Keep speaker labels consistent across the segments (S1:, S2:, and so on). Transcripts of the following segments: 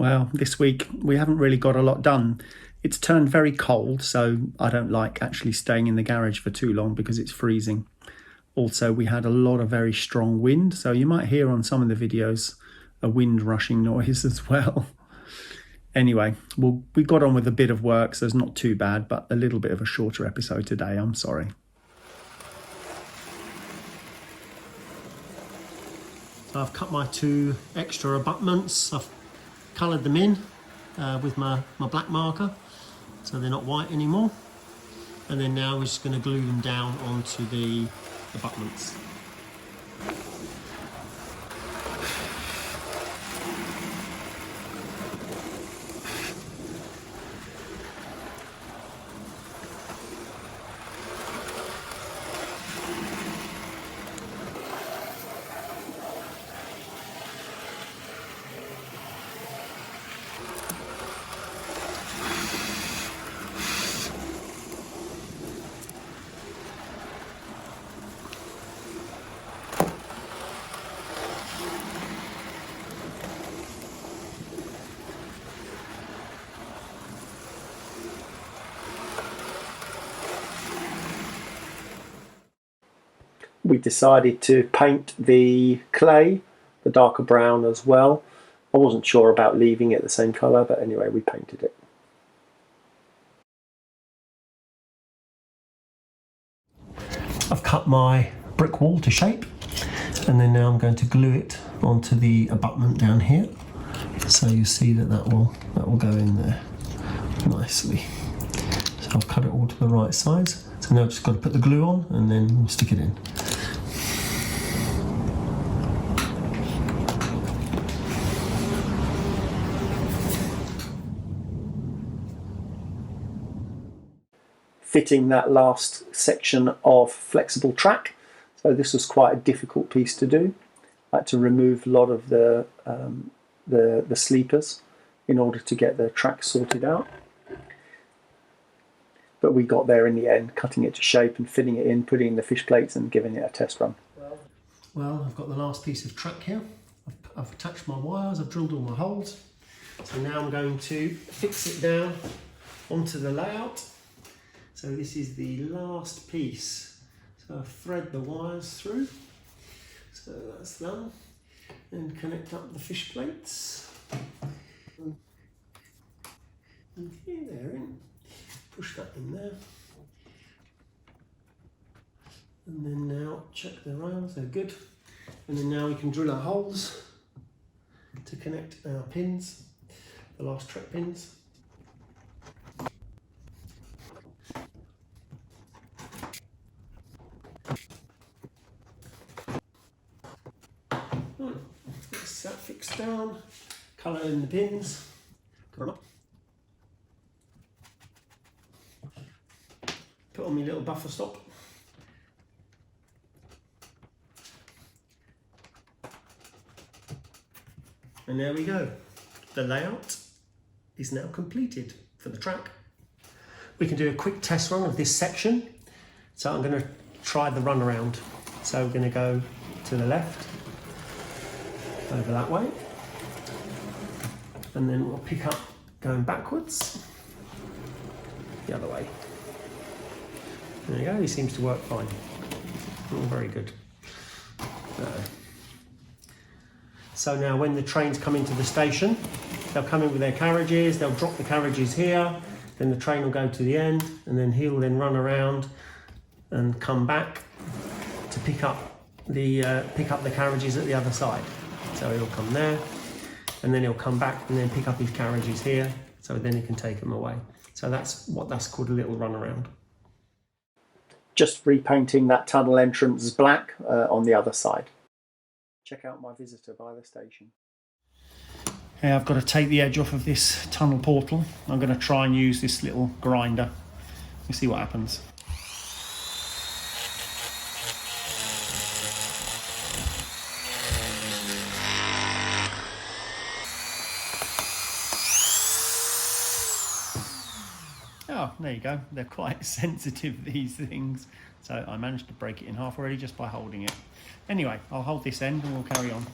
S1: Well, this week we haven't really got a lot done. It's turned very cold, so I don't like actually staying in the garage for too long because it's freezing. Also, we had a lot of very strong wind, so you might hear on some of the videos a wind rushing noise as well. Anyway, we got on with a bit of work, so it's not too bad, but a little bit of a shorter episode today, I'm sorry. So I've cut my 2 extra abutments. I've coloured them in with my black marker, so they're not white anymore. And then now we're just going to glue them down onto the abutments. We decided to paint the clay the darker brown as well. I wasn't sure about leaving it the same colour, but anyway, we painted it. I've cut my brick wall to shape, and then now I'm going to glue it onto the abutment down here. So you see that will go in there nicely. So I've cut it all to the right size. So now I've just got to put the glue on and then we'll stick it in. Fitting that last section of flexible track. So this was quite a difficult piece to do. I had to remove a lot of the sleepers in order to get the track sorted out. But we got there in the end, cutting it to shape and fitting it in, putting in the fish plates and giving it a test run. Well, I've got the last piece of track here. I've attached my wires, I've drilled all my holes. So now I'm going to fix it down onto the layout. So this is the last piece. So I thread the wires through. So that's done. And connect up the fish plates. Okay, they're in. Push that in there. And then now check the rails, they're good. And then now we can drill our holes to connect our pins, the last track pins. That's that fixed down, colour in the pins. Put on my little buffer stop. And there we go. The layout is now completed for the track. We can do a quick test run of this section. So I'm going to try the run around. So we're going to go to the left, over that way, and then we'll pick up going backwards the other way. There you go, he seems to work fine. Oh, very good. So now when the trains come into the station, they'll come in with their carriages, they'll drop the carriages here, then the train will go to the end, and then he'll then run around and come back to pick up the carriages at the other side. So he'll come there, and then he'll come back and then pick up his carriages here, so then he can take them away. So that's called a little run around. Just repainting that tunnel entrance black on the other side. Check out my visitor by the station. Yeah, I've got to take the edge off of this tunnel portal. I'm going to try and use this little grinder. You see what happens. Oh, there you go. They're quite sensitive, these things. So I managed to break it in half already just by holding it. Anyway, I'll hold this end and we'll carry on.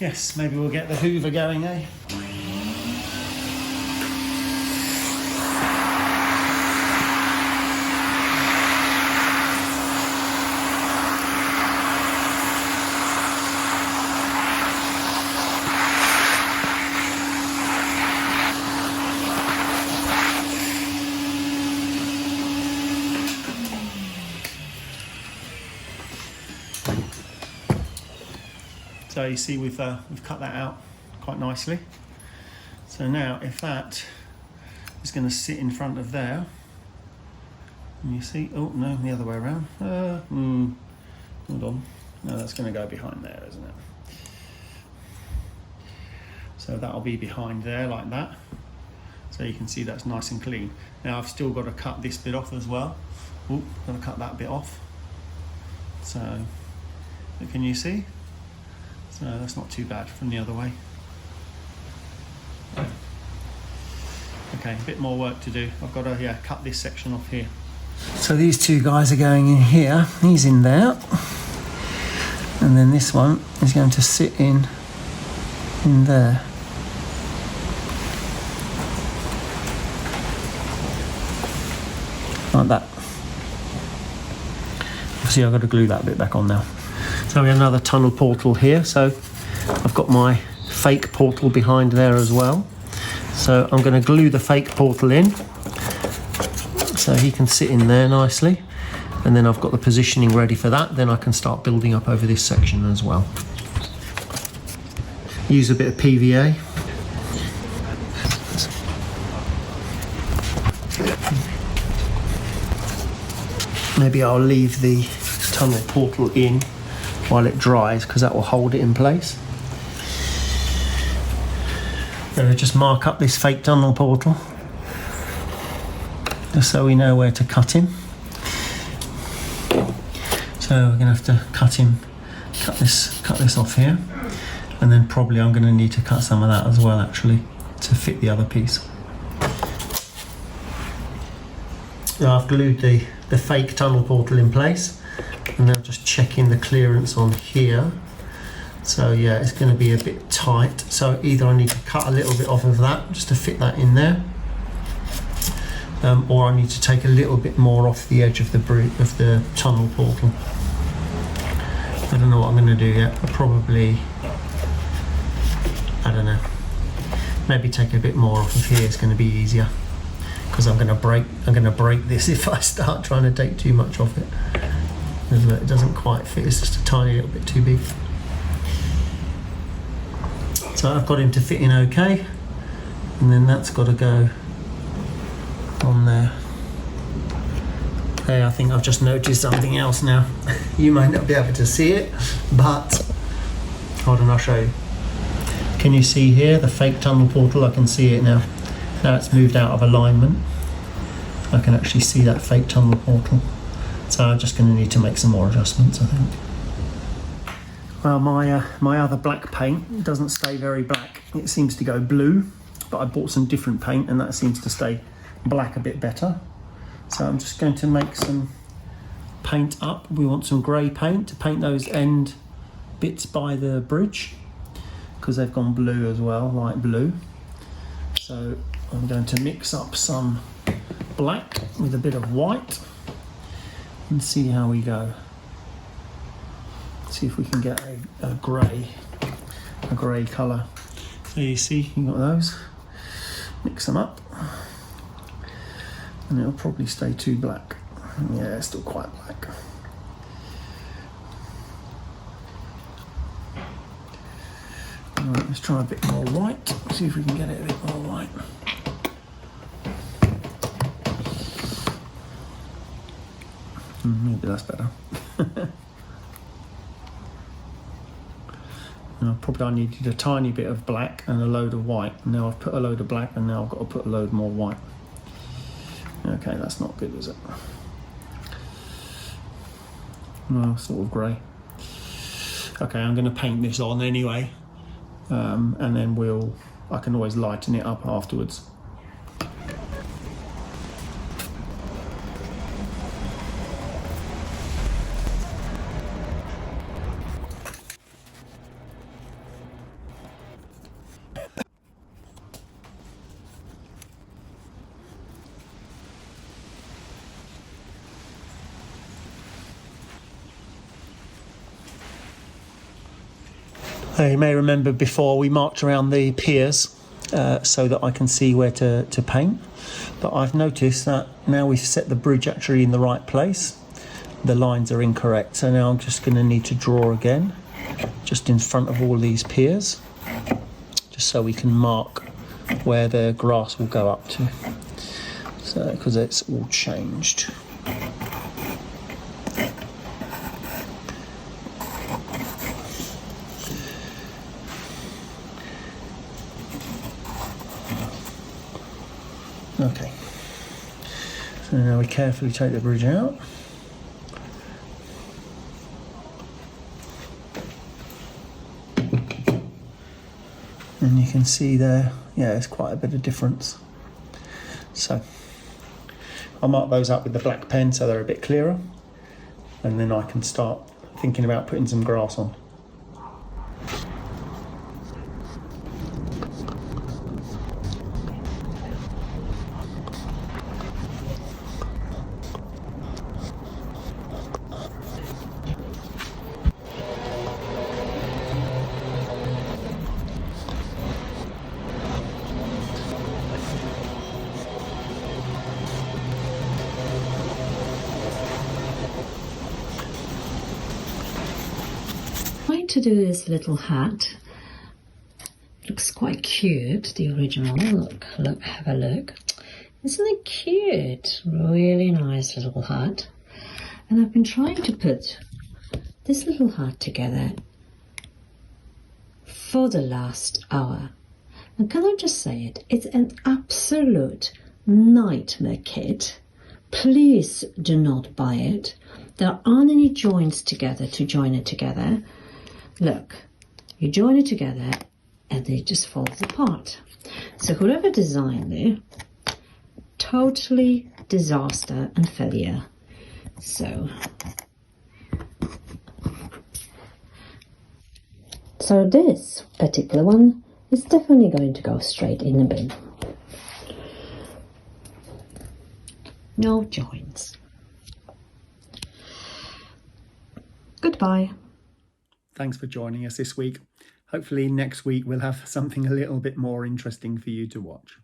S2: Yes, maybe we'll get the Hoover going, eh? So you see we've cut that out quite nicely. So now if that is going to sit in front of there, and you see, oh no, the other way around. Hold on. No, that's going to go behind there, isn't it? So that'll be behind there like that. So you can see that's nice and clean. Now I've still got to cut this bit off as well. Oh, got to cut that bit off. So can you see? So that's not too bad from the other way. Okay, a bit more work to do. I've got to cut this section off here. So these two guys are going in here. He's in there. And then this one is going to sit in there. Like that. See, I've got to glue that bit back on now. So we have another tunnel portal here. So I've got my fake portal behind there as well. So I'm going to glue the fake portal in so he can sit in there nicely. And then I've got the positioning ready for that. Then I can start building up over this section as well. Use a bit of PVA. Maybe I'll leave the tunnel portal in while it dries because that will hold it in place. Then just mark up this fake tunnel portal just so we know where to cut him. So we're going to have to cut this off here, and then probably I'm going to need to cut some of that as well actually to fit the other piece. Now I've glued the fake tunnel portal in place, and now just checking the clearance on here. So yeah, it's going to be a bit tight, so either I need to cut a little bit off of that just to fit that in there, or I need to take a little bit more off the edge of the tunnel portal. I don't know what I'm going to do yet. Probably, I don't know, maybe take a bit more off of here. It's going to be easier because I'm going to break this if I start trying to take too much off it. It doesn't quite fit. It's just a tiny little bit too big. So I've got him to fit in okay, and then that's got to go on there. Hey, I think I've just noticed something else now. You might not be able to see it, but hold on, I'll show you. Can you see here the fake tunnel portal? I can see it now. Now it's moved out of alignment. I can actually see that fake tunnel portal. So I'm just going to need to make some more adjustments, I think. Well, my other black paint doesn't stay very black. It seems to go blue, but I bought some different paint and that seems to stay black a bit better. So I'm just going to make some paint up. We want some grey paint to paint those end bits by the bridge because they've gone blue as well, light blue. So I'm going to mix up some black with a bit of white and see how we go. See if we can get a grey colour. So you see, you got those. Mix them up. And it'll probably stay too black. Yeah, it's still quite black. Alright, let's try a bit more white. See if we can get it a bit more white. Maybe that's better. Now, probably I needed a tiny bit of black and a load of white. Now I've put a load of black and now I've got to put a load more white. Okay, that's not good, is it? No, sort of grey. Okay, I'm going to paint this on anyway, and then I can always lighten it up afterwards. You may remember before we marked around the piers so that I can see where to paint, but I've noticed that now we've set the bridge actually in the right place, the lines are incorrect, so now I'm just going to need to draw again just in front of all these piers, just so we can mark where the grass will go up to, so because it's all changed. Okay, so now we carefully take the bridge out. And you can see there, yeah, there's quite a bit of difference. So I'll mark those up with the black pen so they're a bit clearer, and then I can start thinking about putting some grass on.
S3: To do this little hat. Looks quite cute, the original. Look, have a look. Isn't it cute? Really nice little hat. And I've been trying to put this little hat together for the last hour. And can I just say it? It's an absolute nightmare kit. Please do not buy it. There aren't any joints together to join it together. Look, you join it together and it just falls apart. So whoever designed it, totally disaster and failure. So this particular one is definitely going to go straight in the bin. No joints. Goodbye.
S2: Thanks for joining us this week. Hopefully next week we'll have something a little bit more interesting for you to watch.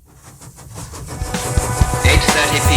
S4: 8:30 p.m.